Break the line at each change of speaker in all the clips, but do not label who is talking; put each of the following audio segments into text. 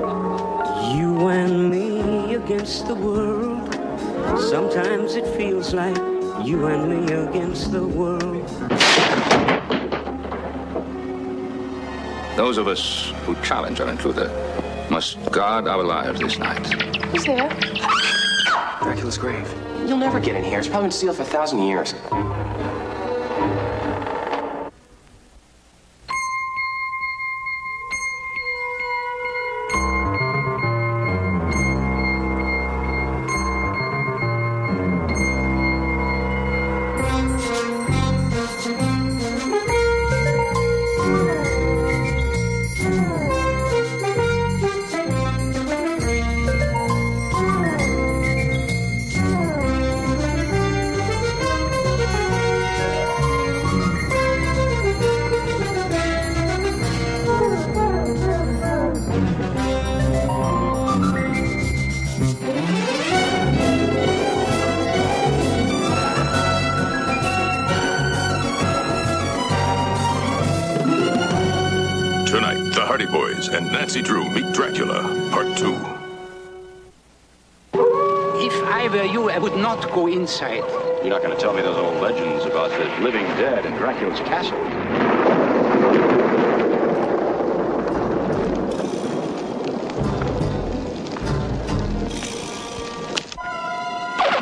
You and me against the world. Sometimes it feels like you and me against the world.
Those of us who challenge our intruder must guard our lives this night.
Who's there?
Dracula's grave. You'll never get in here. It's probably been sealed for 1,000 years.
Tonight, the Hardy Boys and Nancy Drew meet Dracula, Part 2.
If I were you, I would not go inside.
You're not going to tell me those old legends about the living dead in Dracula's castle?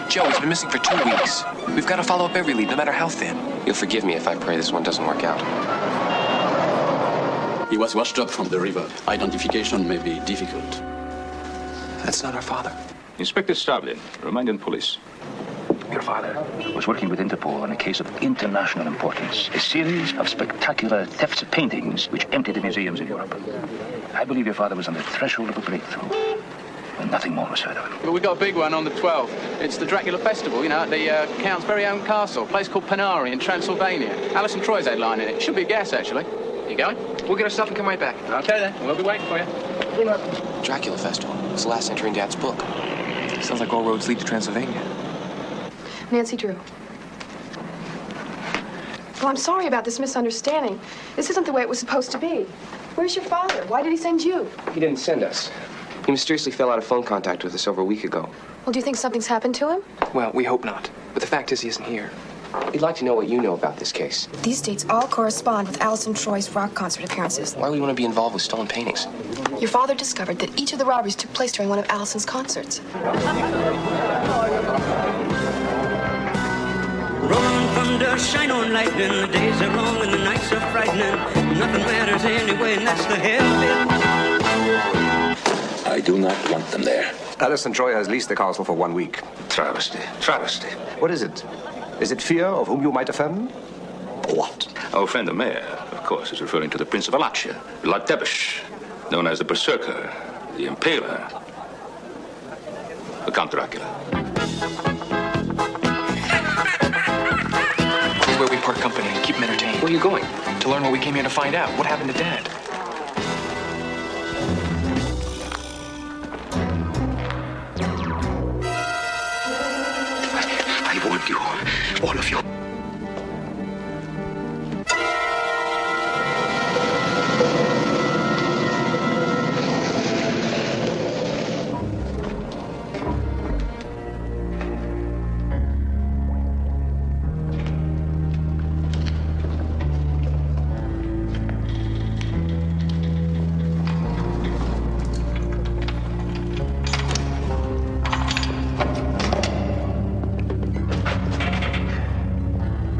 Joe, he's been missing for 2 weeks. We've got to follow up every lead, no matter how thin. You'll forgive me if I pray this one doesn't work out.
He was washed up from the river. Identification may be difficult.
That's not our father.
Inspector Starlin, Romanian police.
Your father was working with Interpol on a case of international importance. A series of spectacular thefts of paintings which emptied the museums in Europe. I believe your father was on the threshold of a breakthrough when nothing more was heard of him.
But we've got a big one on the 12th. It's the Dracula Festival, you know, at the Count's very own castle, a place called Panari in Transylvania. Alison Troy's headlining it. Should be a guess, actually. You going?
We'll get our stuff and come right back.
Okay, then. We'll be waiting for you.
Dracula Festival. It's the last entry in Dad's book. Sounds like all roads lead to Transylvania.
Nancy Drew. Well, I'm sorry about this misunderstanding. This isn't the way it was supposed to be. Where's your father? Why did he send you?
He didn't send us. He mysteriously fell out of phone contact with us over a week ago.
Well, do you think something's happened to him?
Well, we hope not. But the fact is he isn't here. We'd like to know what you know about this case.
These dates all correspond with Alison Troy's rock concert appearances.
Why would we want to be involved with stolen paintings?
Your father discovered that each of the robberies took place during one of Alison's concerts.
Rolling thunder, shine on lightning. The days are long and the nights are frightening. Nothing matters anyway, and that's the hell of it.
I do not want them there.
Alison Troy has leased the castle for 1 week.
Travesty, travesty.
What is it? Is it fear of whom you might offend? What?
Our friend the mayor, of course, is referring to the Prince of Alachia, Vlad Tepes, known as the Berserker, the Impaler, the Count Dracula.
This is where we part company and keep him entertained. Where are you going? To learn what we came here to find out. What happened to Dad?
I warned you, all of you.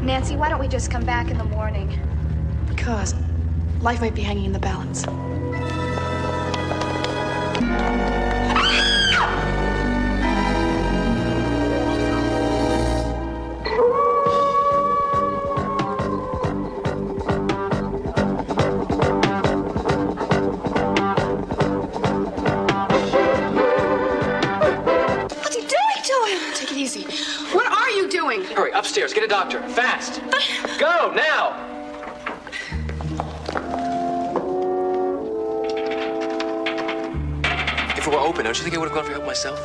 Nancy, why don't we just come back in the morning?
Because life might be hanging in the balance.
What's he doing to him?
Take it easy. What are you doing?
Hurry, upstairs. Get a doctor. Fast. Go, now. If it were open, don't you think I would have gone for help myself?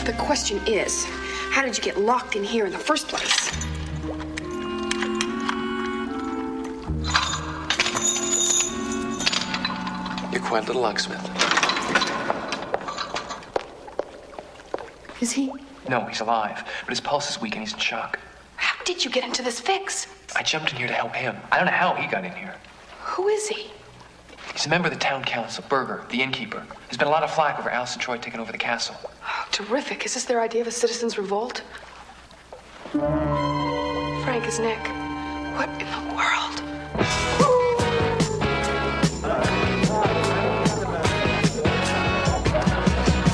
The question is, how did you get locked in here in the first place?
You're quite a little locksmith.
Is he?
No, he's alive, but his pulse is weak and he's in shock.
How did you get into this fix?
I jumped in here to help him. I don't know how he got in here.
Who is he?
He's a member of the town council, Berger, the innkeeper. There's been a lot of flack over Alice and Troy taking over the castle.
Oh, terrific. Is this their idea of a citizen's revolt? Frank is Nick. What in the world?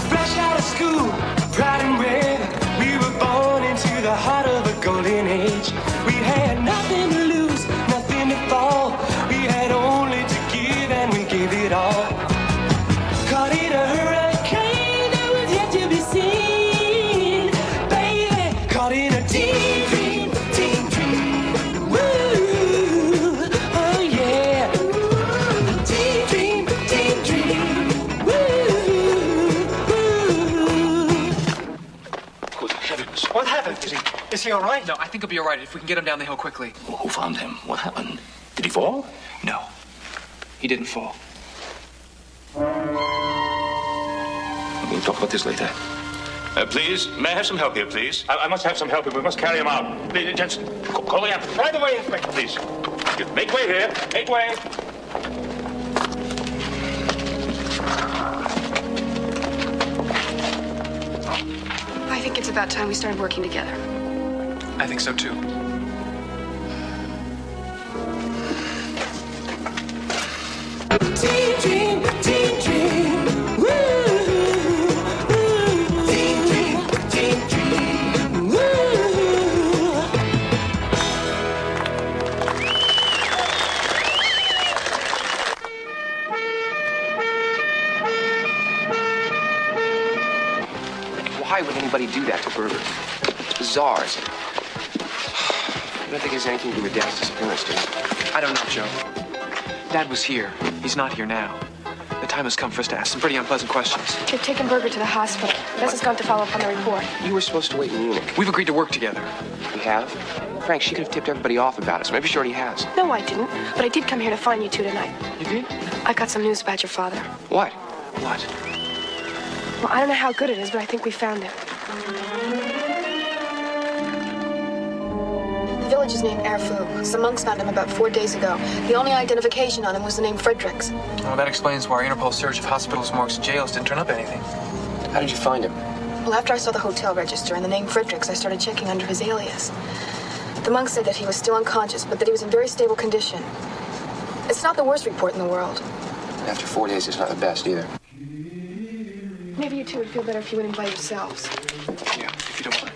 Fresh out of school, proud and brave, we were born into the heart of a golden age. We had nothing to lose, nothing to fall. We had only to give and we gave it all. Caught in a hurricane that was yet to be seen. Baby, caught in a teen dream, teen dream. Woo, oh yeah. A teen dream, teen dream.
Good heavens.
What happened? Is he all right?
No, I think he'll be all right if we can get him down the hill quickly.
Who found him? What happened? Did he fall?
No, he didn't fall.
We'll talk about this later. Please, may I have some help here, please? I must have some help here. We must carry him out. Please, gents, call the ambulance. Right away, Inspector, please. Make way here. Make way.
I think it's about time we started working together.
I think so, too.
Teen dream, teen dream. Woo, woo. Teen dream, teen dream. Woo.
Why would anybody do that to Berger? It's bizarre, isn't it?
I don't think it has anything to do with Dad's disappearance, do you?
I don't know, Joe. Dad was here. He's not here now. The time has come for us to ask some pretty unpleasant questions.
They've taken Berger to the hospital. Bess has gone to follow up on the report.
You were supposed to wait in Munich.
We've agreed to work together.
We have? Frank, she could have tipped everybody off about us. Maybe she already has.
No, I didn't. But I did come here to find you two tonight.
You did?
I got some news about your father.
What?
What?
Well, I don't know how good it is, but I think we found him. The village is named Erfu. Some monks found him about 4 days ago. The only identification on him was the name Fredericks.
Well, that explains why our Interpol search of hospitals, morgues, and jails didn't turn up anything.
How did you find him?
Well, after I saw the hotel register and the name Fredericks, I started checking under his alias. The monks said that he was still unconscious, but that he was in very stable condition. It's not the worst report in the world.
After 4 days, it's not the best either.
Maybe you two would feel better if you went in by yourselves.
Yeah, if you don't mind.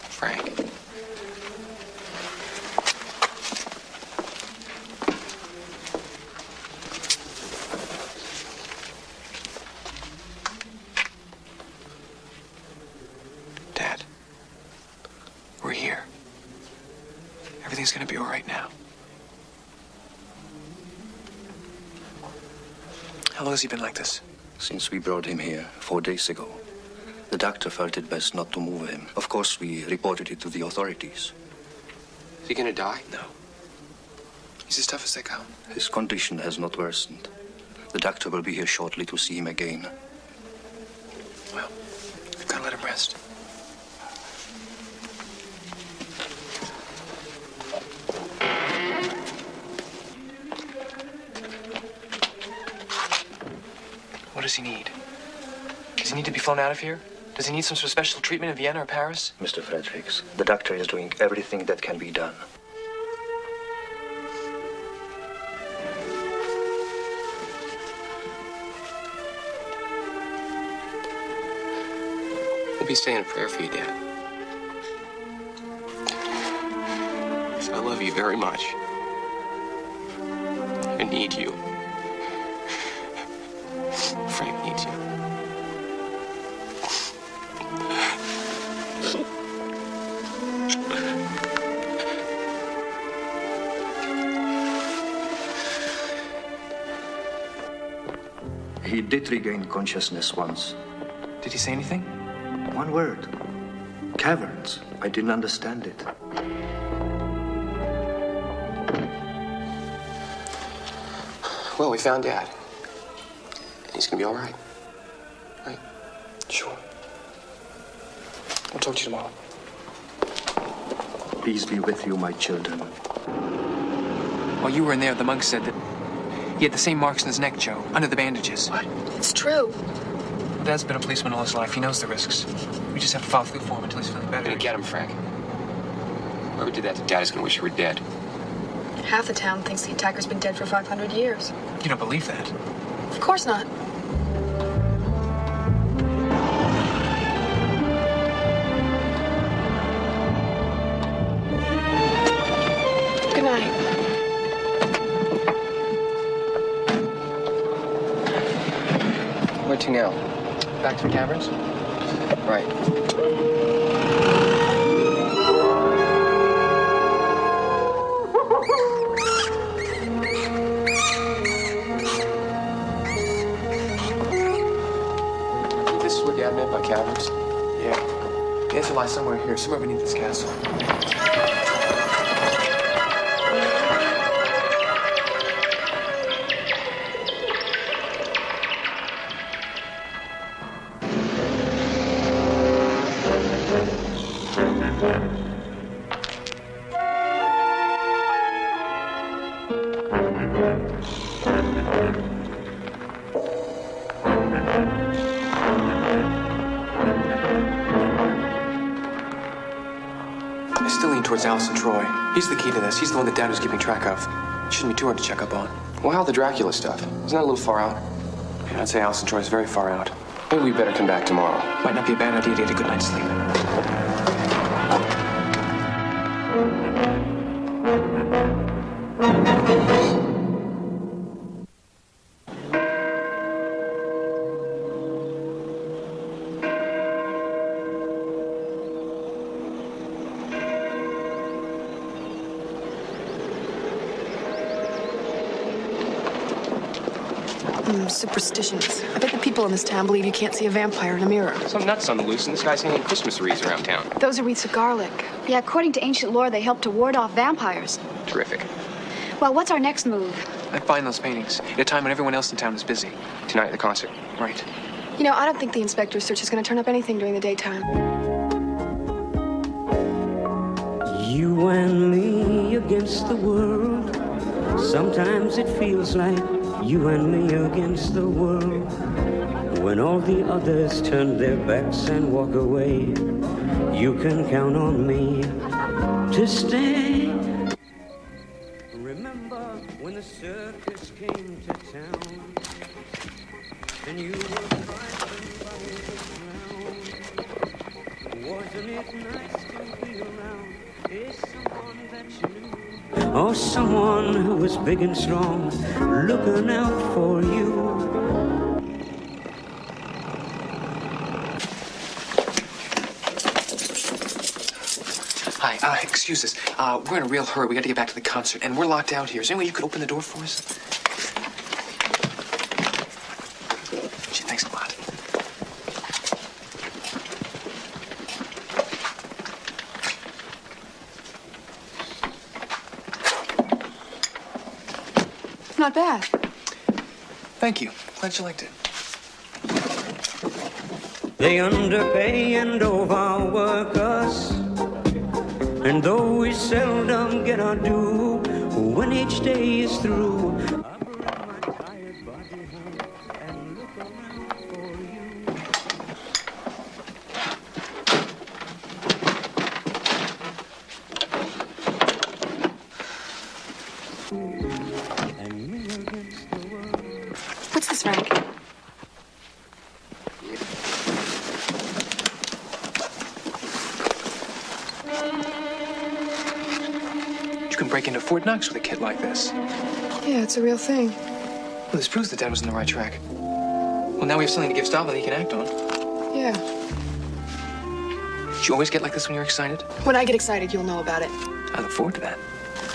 Frank.
Dad, we're here. Everything's gonna be all right now. How long has he been like this?
Since we brought him here 4 days ago. The doctor felt it best not to move him. Of course, we reported it to the authorities.
Is he gonna die?
No. He's as tough as they come.
His condition has not worsened. The doctor will be here shortly to see him again.
Well, we've got to let him rest. What does he need? Does he need to be flown out of here? Does he need some sort of special treatment in Vienna or Paris?
Mr. Fredericks, the doctor is doing everything that can be done.
We'll be saying a prayer for you, Dad. I love you very much. I need you. Frank needs you.
He did regain consciousness once.
Did he say anything?
One word. Caverns. I didn't understand it.
Well, we found Dad. He's gonna be all right. Right?
Sure. I'll talk to you tomorrow.
Peace be with you, my children.
While you were in there, the monk said that he had the same marks in his neck, Joe, under the bandages.
What? It's true.
Dad's been a policeman all his life. He knows the risks. We just have to follow through for him until he's feeling
We're
better.
gonna get him, Frank. Whoever did that to Dad is gonna wish he were dead.
Half the town thinks the attacker's been dead for 500 years.
You don't believe that?
Of course not. Good night.
Where to now?
Back to the caverns?
Right. This is where Dad meant by caverns?
Yeah. The answer lies somewhere here, somewhere beneath this castle. I still lean towards Allison Troy. He's the key to this. He's the one that Dad was keeping track of. Shouldn't be too hard to check up on.
Well, how the Dracula stuff? Isn't that a little far out?
Yeah, I'd say Allison Troy is very far out.
Maybe we better come back tomorrow.
Might not be a bad idea to get a good night's sleep.
Superstitions. I bet the people in this town believe you can't see a vampire in a mirror.
Some nuts on the loose, and this guy's hanging Christmas wreaths around town.
Those are wreaths of garlic.
Yeah, according to ancient lore, they help to ward off vampires.
Terrific.
Well, what's our next move?
I'd find those paintings at a time when everyone else in town is busy.
Tonight at the concert.
Right.
You know, I don't think the inspector's search is going to turn up anything during the daytime.
You and me against the world. Sometimes it feels like you and me against the world. When all the others turn their backs and walk away, you can count on me to stay. Remember when the circus came to town and you were frightened by the clown? Wasn't it nice to be around someone that you knew? Or someone who was big and strong, looking out for you.
Hi, excuse us. We're in a real hurry. We got to get back to the concert, and we're locked out here. Is there any way you could open the door for us? Gee, thanks a lot.
Not bad.
Thank you. Glad you liked it.
They underpay and overwork us, and though we seldom get our due, when each day is through, I bring my tired body home and look around for you. And me against the world.
What's this, Frank?
You can break into Fort Knox with a kid like this.
Yeah, it's a real thing.
Well, this proves that Dad was on the right track. Well, now we have something to give Stav that he can act on.
Yeah.
Do you always get like this when you're excited?
When I get excited, you'll know about it.
I look forward to that.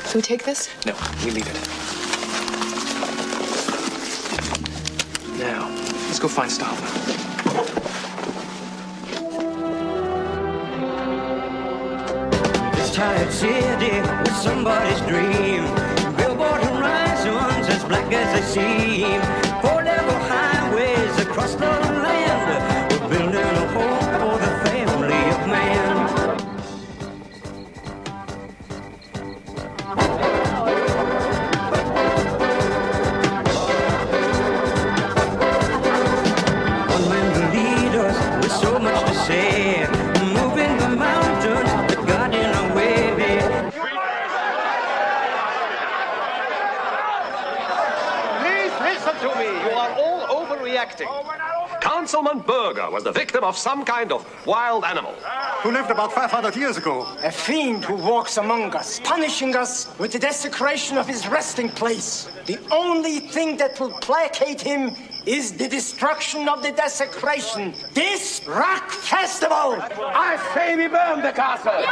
Can we take this?
No, we leave it. Now, let's go find Stav.
tired city was somebody's dream. Billboard horizons as black as they seem. Four-level highways across the land. We're building a home for the family of man. One man to lead us with so much to say. Moving the mountains that got in our way.
Please listen to me. You are all overreacting. Councilman Berger was the victim of some kind of wild animal.
Who lived about 500 years ago.
A fiend who walks among us, punishing us with the desecration of his resting place. The only thing that will placate him is the destruction of the desecration. This rock festival!
I say we burn the castle!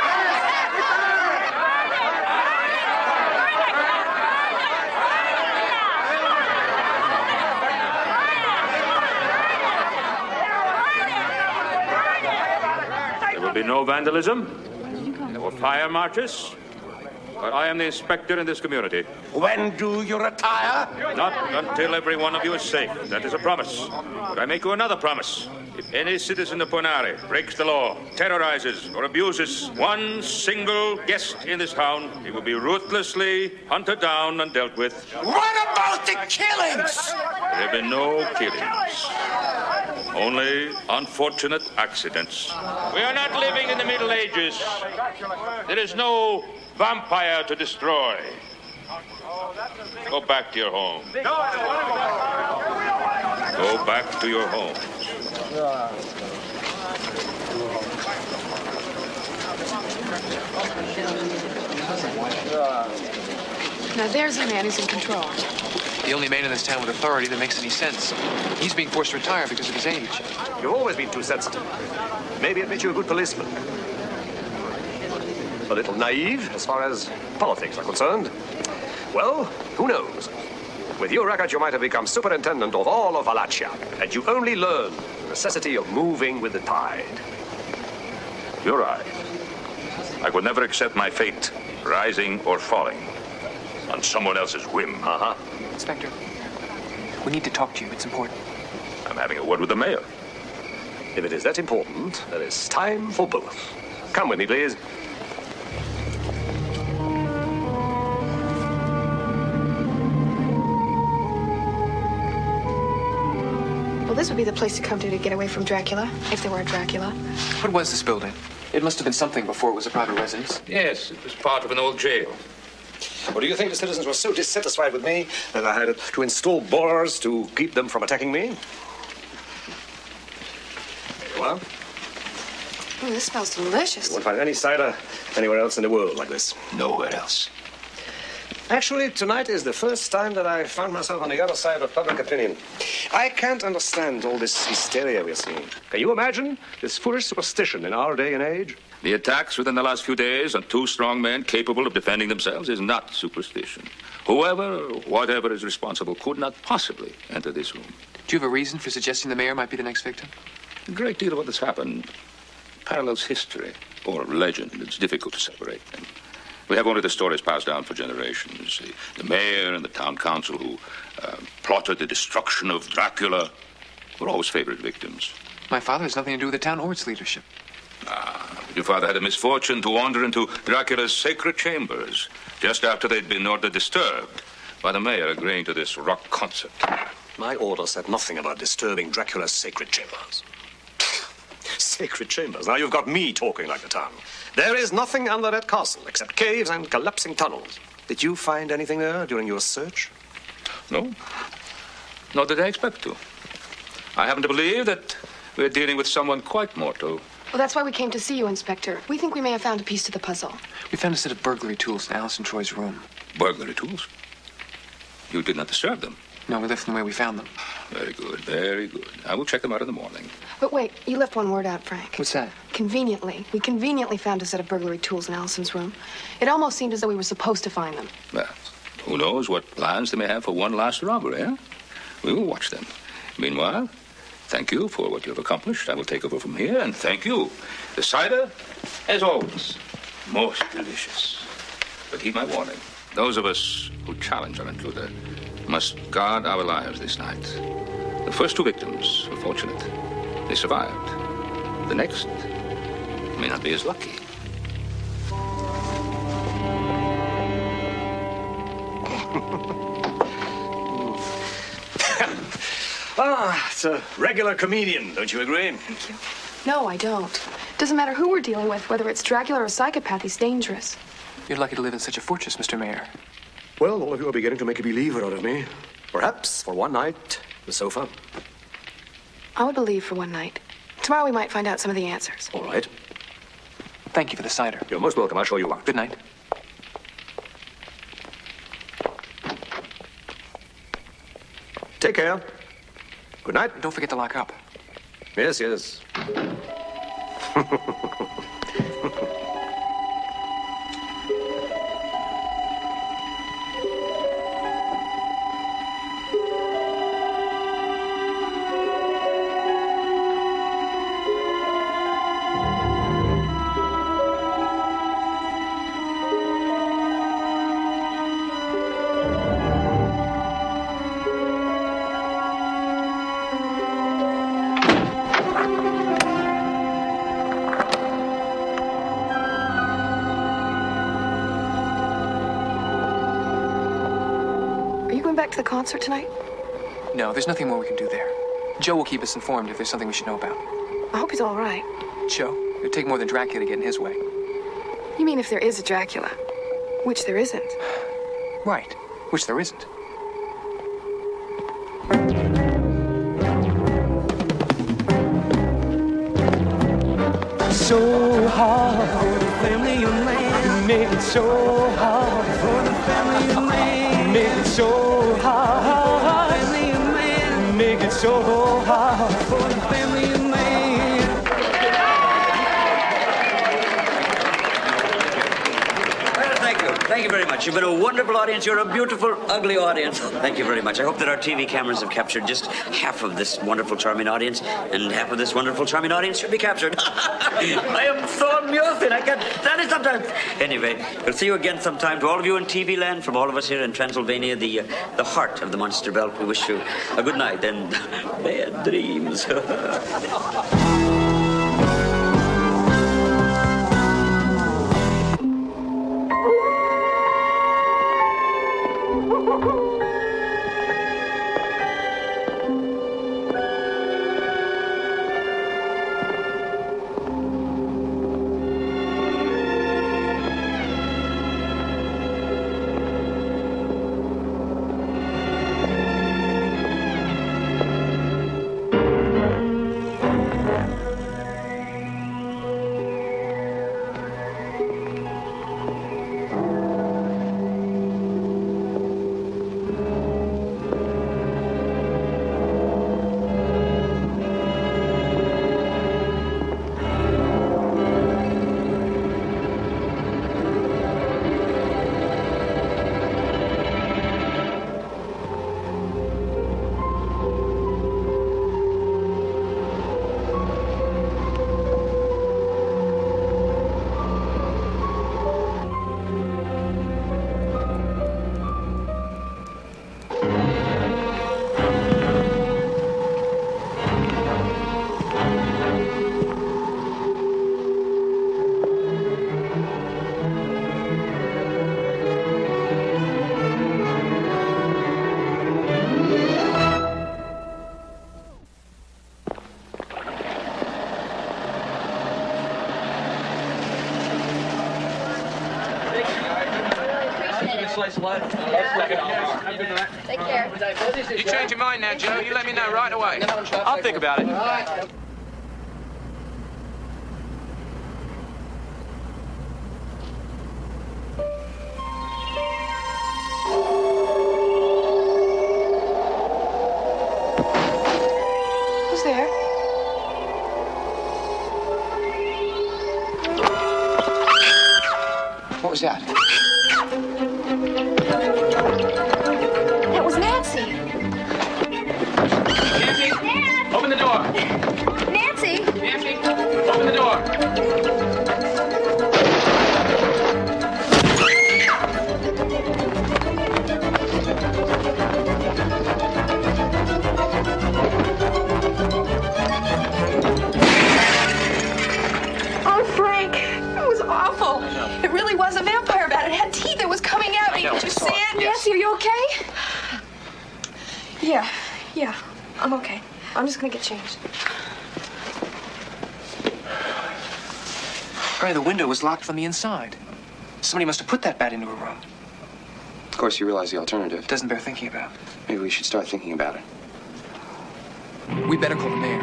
There will be no vandalism, no fire marches, but I am the inspector in this community.
When do you retire?
Not until every one of you is safe. That is a promise. But I make you another promise. If any citizen of Ponari breaks the law, terrorizes, or abuses one single guest in this town, he will be ruthlessly hunted down and dealt with.
What about the killings?
There have been no killings. Only unfortunate accidents. We are not living in the Middle Ages. There is no vampire to destroy. Go back to your home. Go back to your home.
Now there's a man who's in control.
The only man in this town with authority that makes any sense. He's being forced to retire because of his age.
You've always been too sensitive. Maybe it makes you a good policeman. A little naive as far as politics are concerned. Well, who knows? With your record, you might have become superintendent of all of Wallachia, and you only learned the necessity of moving with the tide.
You're right. I would never accept my fate, rising or falling, on someone else's whim.
Uh-huh.
Inspector, we need to talk to you. It's important.
I'm having a word with the mayor.
If it is that important, there is time for both. Come with me, please.
Well, this would be the place to come to get away from Dracula, if there were a Dracula.
What was this building? It must have been something before it was a private residence.
Yes, it was part of an old jail.
Or do you think the citizens were so dissatisfied with me that I had to install bars to keep them from attacking me? Well,
Ooh, this smells delicious.
you won't find any cider anywhere else in the world like this.
Nowhere else.
Actually, tonight is the first time that I found myself on the other side of public opinion. I can't understand all this hysteria we're seeing. Can you imagine this foolish superstition in our day and age?
The attacks within the last few days on two strong men capable of defending themselves is not superstition. Whoever or whatever is responsible could not possibly enter this room.
Do you have a reason for suggesting the mayor might be the next victim?
A great deal of what has happened parallels history or legend. It's difficult to separate them. We have only the stories passed down for generations. The mayor and the town council who plotted the destruction of Dracula were always favorite victims.
My father has nothing to do with the town or its leadership.
Your father had the misfortune to wander into Dracula's sacred chambers just after they'd been ordered disturbed by the mayor agreeing to this rock concert.
My order said nothing about disturbing Dracula's sacred chambers. Sacred chambers? Now you've got me talking like the town. There is nothing under that castle except caves and collapsing tunnels. Did you find anything there during your search?
No. Nor did I expect to. I happen to believe that we're dealing with someone quite mortal.
Well, that's why we came to see you, Inspector. We think we may have found a piece to the puzzle.
We found a set of burglary tools in Alison Troy's room.
Burglary tools? You did not disturb them?
No, we left them the way we found them.
Very good, very good. I will check them out in the morning.
But wait, you left one word out, Frank.
What's that?
Conveniently. We conveniently found a set of burglary tools in Alison's room. It almost seemed as though we were supposed to find them.
Well, who knows what plans they may have for one last robbery, eh? We will watch them. Meanwhile, thank you for what you have accomplished. I will take over from here, and thank you. The cider, as always.
Most delicious. But heed my warning. Those of us who challenge our intruder must guard our lives this night. The first 2 victims were fortunate. They survived. The next may not be as lucky.
It's a regular comedian, don't you agree?
Thank you. No, I don't. Doesn't matter who we're dealing with, whether it's Dracula or a psychopath, he's dangerous.
You're lucky to live in such a fortress, Mr. Mayor.
Well, all of you are beginning to make a believer out of me. Perhaps for one night, the sofa.
I would believe for one night. Tomorrow we might find out some of the answers.
All right.
Thank you for the cider.
You're most welcome. I'll show you out.
Good night.
Take care. Good night.
Don't forget to lock up.
Yes, yes.
Back to the concert tonight?
No, there's nothing more we can do there. Joe will keep us informed if there's something we should know about.
I hope he's all right.
Joe, it'd take more than Dracula to get in his way.
You mean if there is a Dracula? Which there isn't.
Right, which there isn't.
So hard for the family of man. You make it so hard for the family of man. You make it so hard. Family of man. You make it so hard for the family of man.
Thank you very much. You've been a wonderful audience. You're a beautiful, ugly audience. Thank you very much. I hope that our TV cameras have captured just half of this wonderful, charming audience, and half of this wonderful, charming audience should be captured. I am so amused, and I can't stand it sometimes. Anyway, we'll see you again sometime. To all of you in TV land, from all of us here in Transylvania, the heart of the Monster Belt, we wish you a good night and bad dreams.
Take care. You change your mind now, Joe. You let me know right away. I'll think about it.
Who's there?
What was that?
That was Nancy.
Nancy, open the door.
Nancy.
Nancy, open the door.
awful. It really was a vampire bat. It had teeth. It was coming at me. Did you see it?
Nancy, are you okay? Yeah, I'm okay. I'm just gonna get changed.
Right, the window was locked from the inside. Somebody must have put that bat into a room.
Of course, you realize the alternative.
Doesn't bear thinking about.
Maybe we should start thinking about it.
We better call the mayor.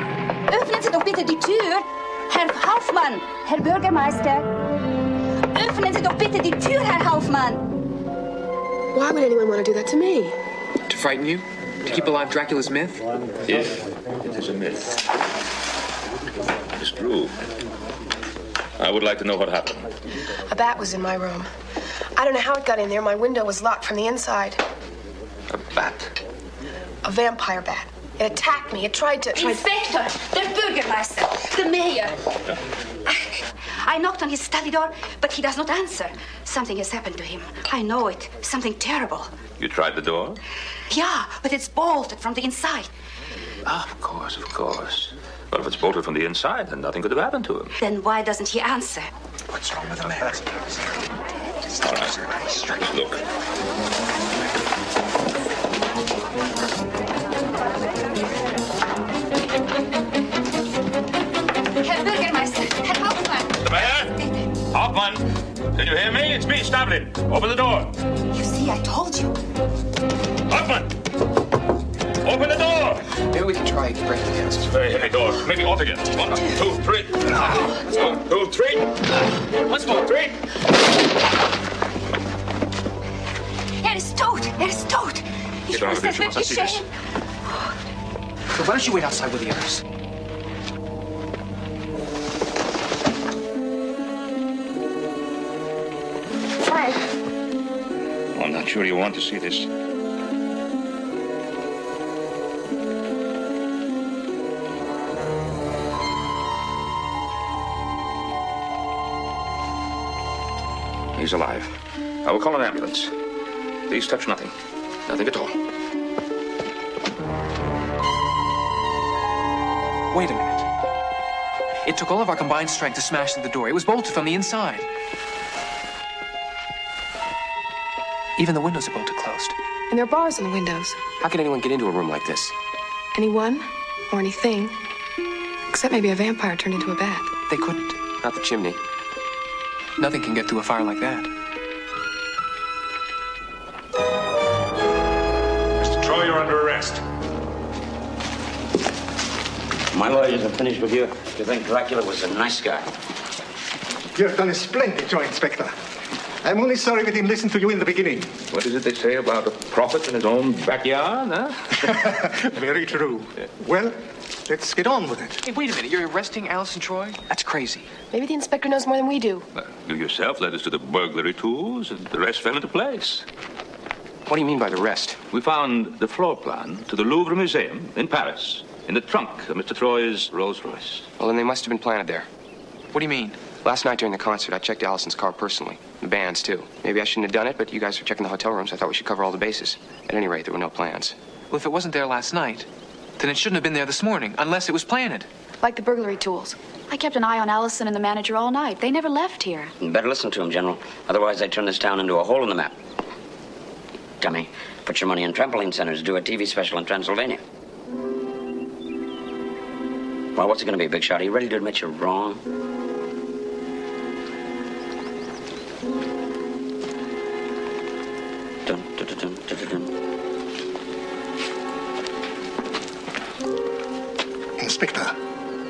Öffnen Sie doch bitte die Tür. Herr Hauptmann, Herr Bürgermeister. Öffnen Sie doch bitte die Tür, Herr Hauptmann.
Why would anyone want to do that to me?
To frighten you? To keep alive Dracula's myth?
If it is a myth. It is true. I would like to know what happened.
A bat was in my room. I don't know how it got in there. My window was locked from the inside.
A bat?
A vampire bat. It attacked me. It tried to...
Inspector, der Bürgermeister, the mayor. I knocked on his study door, but he does not answer. Something has happened to him. I know it. Something terrible.
You tried the door?
Yeah, but it's bolted from the inside.
Of course, of course. Well, if it's bolted from the inside, then nothing could have happened to him.
Then why doesn't he answer?
What's wrong with the man?
All right, let's look.
Herr Bürgermeister, Herr Hauptmann.
The mayor? Hauptmann, can you hear me? It's me, Stavlin. Open the door.
You see, I told you.
Hauptmann! Open the door!
Maybe we can try breaking the
It's a very heavy door. Maybe all together. 1, 2, 3. 1, 2, 3. Once more, 3.
Ist tot. Ist tot. Ich
Get out
muss
of here,
das
she must not
wirklich
see this.
sehen.
So why don't you wait outside with the others?
Frank.
I'm not sure you want to see this. He's alive. I will call an ambulance. Please touch nothing. Nothing at all.
Wait a minute. It took all of our combined strength to smash through the door. It was bolted from the inside. Even the windows are bolted closed.
And there are bars in the windows.
How can anyone get into a room like this?
Anyone or anything. Except maybe a vampire turned into a bat.
They couldn't.
Not the chimney.
Nothing can get through a fire like that.
Mr. Troy, you're under arrest.
My lawyers have finished with you. You think Dracula was a nice guy?
You've done a splendid job, Inspector. I'm only sorry we didn't listen to you in the beginning.
What is it they say about a prophet in his own backyard, huh?
Very true. Well, let's get on with it.
Hey, wait a minute. You're arresting Allison Troy? That's crazy.
Maybe the inspector knows more than we do.
You yourself led us to the burglary tools, and the rest fell into place.
What do you mean by the rest?
We found the floor plan to the Louvre Museum in Paris in the trunk of Mr. Troy's Rolls-Royce.
Well, then they must have been planted there.
What do you mean?
Last night during the concert, I checked Allison's car personally. The band's, too. Maybe I shouldn't have done it, but you guys were checking the hotel rooms. I thought we should cover all the bases. At any rate, there were no plans.
Well, if it wasn't there last night, then it shouldn't have been there this morning, unless it was planted.
Like the burglary tools.
I kept an eye on Allison and the manager all night. They never left here.
You better listen to him, General. Otherwise, I'd turn this town into a hole in the map. Dummy, put your money in trampoline centers. Do a TV special in Transylvania. Well, what's it going to be, Big Shot? Are you ready to admit you're wrong? Dun, dun, dun, dun, dun, dun.
Inspector,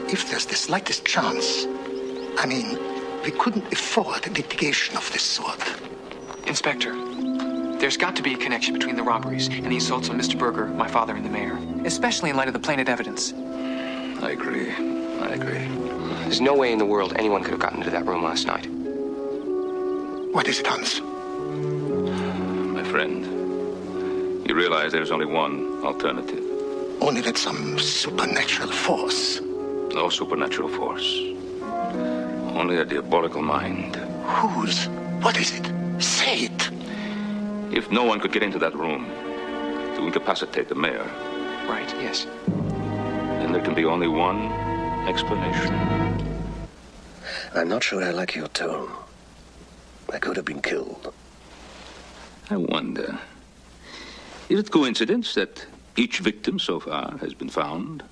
if there's the slightest chance, I mean, we couldn't afford litigation of this sort.
Inspector, there's got to be a connection between the robberies and the assaults on Mr. Berger, my father, and the mayor. Especially in light of the planted evidence.
I agree.
There's no way in the world anyone could have gotten into that room last night.
What is it, Hans?
My friend, you realize there's only one alternative.
Only that some supernatural force.
No supernatural force. Only a diabolical mind.
Whose? What is it? Say it.
If no one could get into that room to incapacitate the mayor.
Right, yes.
Then there can be only one explanation.
I'm not sure I like your tone. I could have been killed.
I wonder, is it coincidence that each victim so far has been found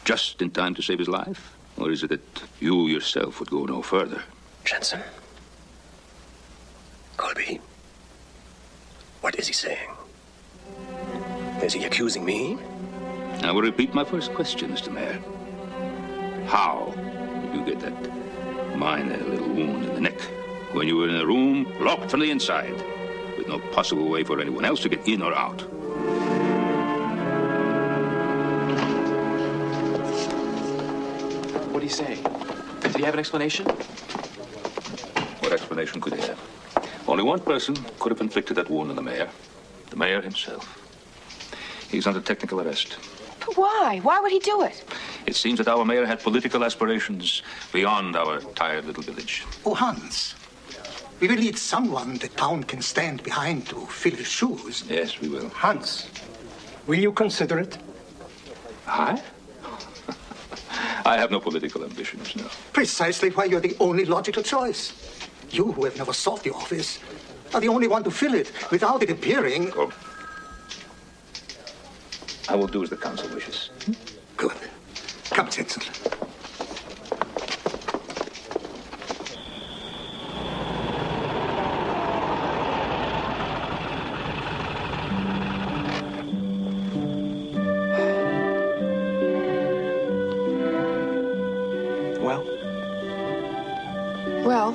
just in time to save his life? Or is it that you yourself would go no further?
Jensen. Colby. What is he saying? Is he accusing me?
I will repeat my first question, Mr. Mayor. How did you get that minor little wound in the neck when you were in a room locked from the inside, with no possible way for anyone else to get in or out?
What do you say? Did he have an explanation?
What explanation could he have? Only one person could have inflicted that wound on the mayor himself. He's under technical arrest.
But why? Why would he do it?
It seems that our mayor had political aspirations beyond our tired little village.
Oh, Hans, we will need someone the town can stand behind to fill his shoes.
Yes, we will.
Hans, will you consider it?
I? I have no political ambitions, no.
Precisely why you're the only logical choice. You, who have never sought the office, are the only one to fill it without it appearing...
Oh. I will do as the council wishes.
Good. Come, Jensen.
Well?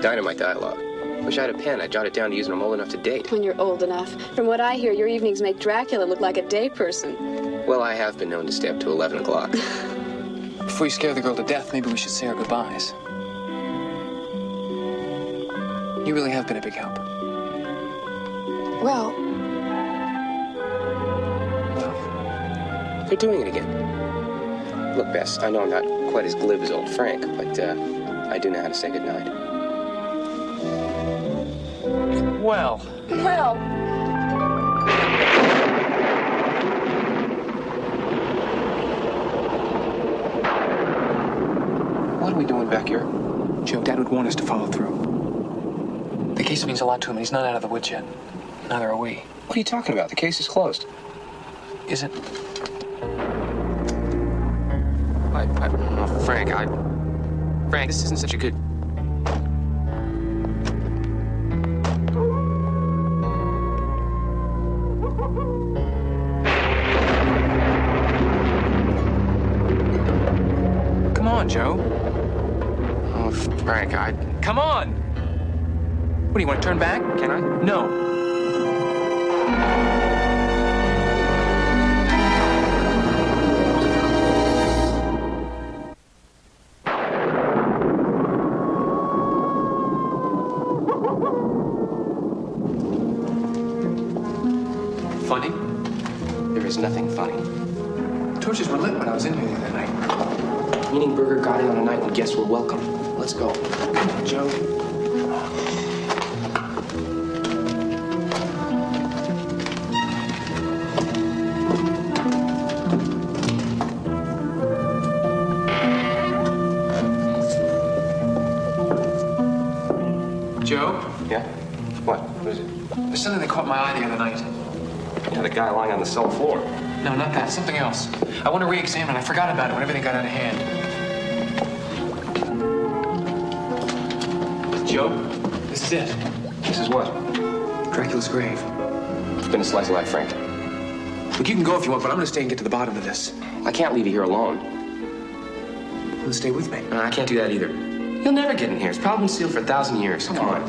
Dynamite dialogue. Wish I had a pen. I'd jot it down to use when I'm old enough to date.
When you're old enough. From what I hear, your evenings make Dracula look like a day person.
Well, I have been known to stay up to 11 o'clock.
Before you scare the girl to death, maybe we should say our goodbyes. You really have been a big help.
Well...
You're doing it again. Look, Bess, I know I'm not quite as glib as old Frank, but I do know how to say goodnight.
Well.
Well.
What are we doing back here? Joe, Dad would want us to follow through. The case means a lot to him, and he's not out of the woods yet. Neither are we.
What are you talking about? The case is closed.
Is it?
Oh, Frank, Frank, this isn't such a good...
Come on, Joe.
Oh, Frank,
Come on! What, do you want to turn back?
Can I?
No. Funny?
There is nothing funny.
Torches were lit when I was in here the other night.
Meaning Burger got in on a night when guests were welcome. Let's go.
Come on, Joe. Joe?
Yeah? What? What is it?
There's something that caught my eye the other night.
Yeah, the guy lying on the cell floor.
No, not that. Something else. I want to re-examine. I forgot about it when everything got out of hand. Joe, this is it.
This is what?
Dracula's grave.
It's been a slice of life, Frank.
Look, you can go if you want, but I'm going to stay and get to the bottom of this.
I can't leave you here alone.
Well, stay with me.
No, I can't do that either. You'll never get in here. It's probably been sealed for 1,000 years. Come on.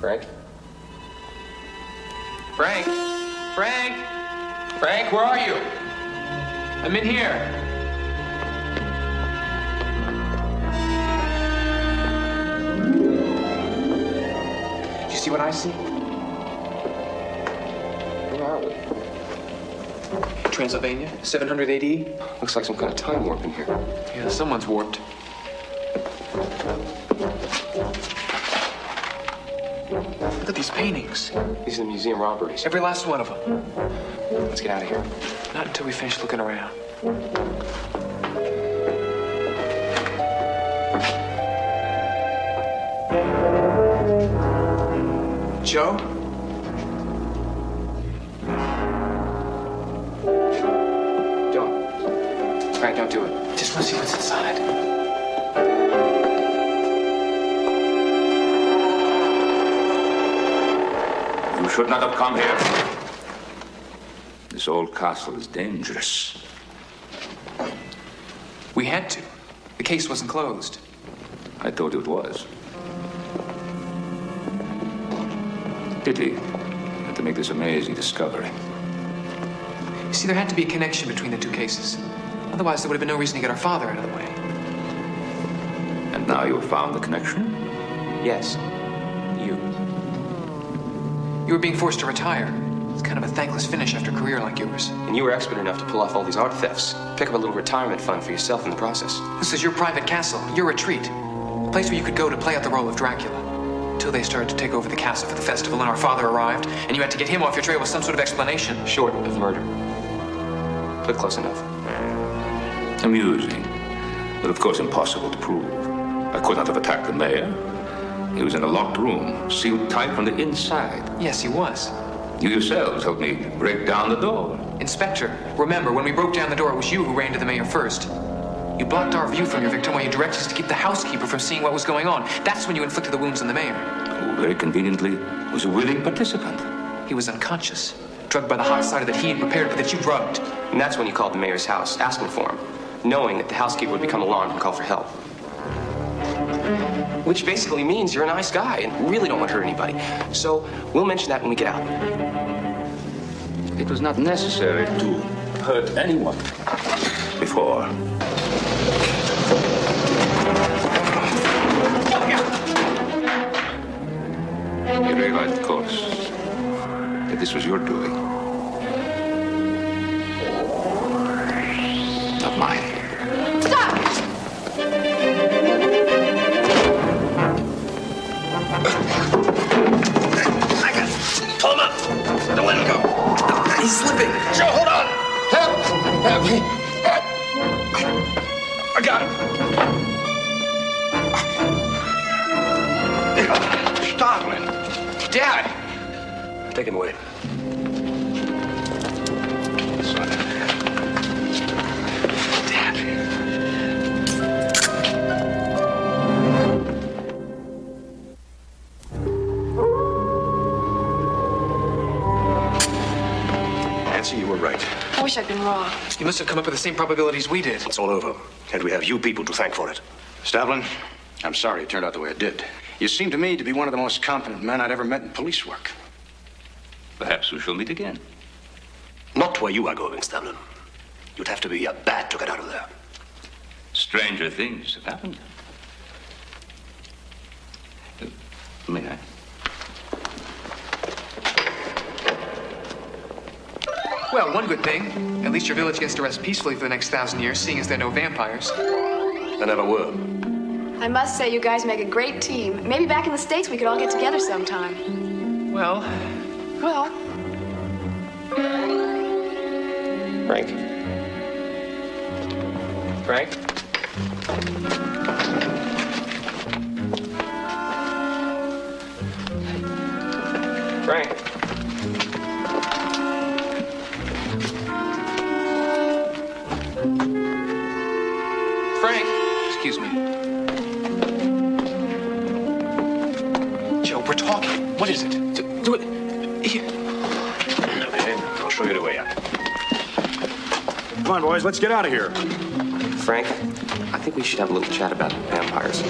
Frank?
Frank? Frank? Frank, where are you? I'm in here. Did you see what I see?
Where are we?
Transylvania, 700 AD.
Looks like some kind of time warp in here.
Yeah, someone's warped. Look at these paintings.
These are the museum robberies.
Every last one of them.
Let's get out of here.
Not until we finish looking around. Joe?
Don't. Frank, don't do it.
Just want to see what's inside.
You should not have come here. This old castle is dangerous.
We had to. The case wasn't closed.
I told you it was. Pity. Had to make this amazing discovery.
You see, there had to be a connection between the two cases. Otherwise, there would have been no reason to get our father out of the way.
And now you have found the connection?
Yes. You.
You were being forced to retire. It's kind of a thankless finish after a career like yours.
And you were expert enough to pull off all these art thefts. Pick up a little retirement fund for yourself in the process.
This is your private castle, your retreat. A place where you could go to play out the role of Dracula. Until they started to take over the castle for the festival and our father arrived, and you had to get him off your trail with some sort of explanation.
Short of murder. But close enough.
Amusing. But of course impossible to prove. I could not have attacked the mayor. He was in a locked room, sealed tight from the inside.
Yes, he was.
You yourselves helped me break down the door.
Inspector, remember, when we broke down the door, it was you who ran to the mayor first. You blocked our view from your victim while you directed us to keep the housekeeper from seeing what was going on. That's when you inflicted the wounds on the mayor.
Who very conveniently was a willing participant.
He was unconscious, drugged by the hot cider that he had prepared but that you drugged.
And that's when you called the mayor's house, asking for him, knowing that the housekeeper would become alarmed and call for help. Which basically means you're a nice guy and really don't want to hurt anybody. So we'll mention that when we get out.
It was not necessary to hurt anyone before. You realized, of course, that this was your doing. Not mine.
Stop!
I got it. Pull him up. Don't let him go.
He's slipping.
Joe, hold on. Help! Help me. I got him. Startling.
Dad!
Take him away. Son.
Dad.
Nancy, you were right.
I wish I'd been wrong.
You must have come up with the same probabilities we did.
It's all over. And we have you people to thank for it.
Stavlin, I'm sorry it turned out the way it did. You seem to me to be one of the most competent men I'd ever met in police work.
Perhaps we shall meet again.
Not where you are going, Stavlin. You'd have to be a bat to get out of there.
Stranger things have happened. May I?
Well, one good thing. At least your village gets to rest peacefully for the next 1,000 years, seeing as there are no vampires.
There never were.
I must say, you guys make a great team. Maybe back in the States we could all get together sometime.
Well...
Well...
Frank? Frank? Frank?
Frank? Excuse me. Joe, we're talking. What is it? Do it. Here.
Okay, I'll show you the way out.
Come on, boys, let's get out of here.
Frank, I think we should have a little chat about vampires.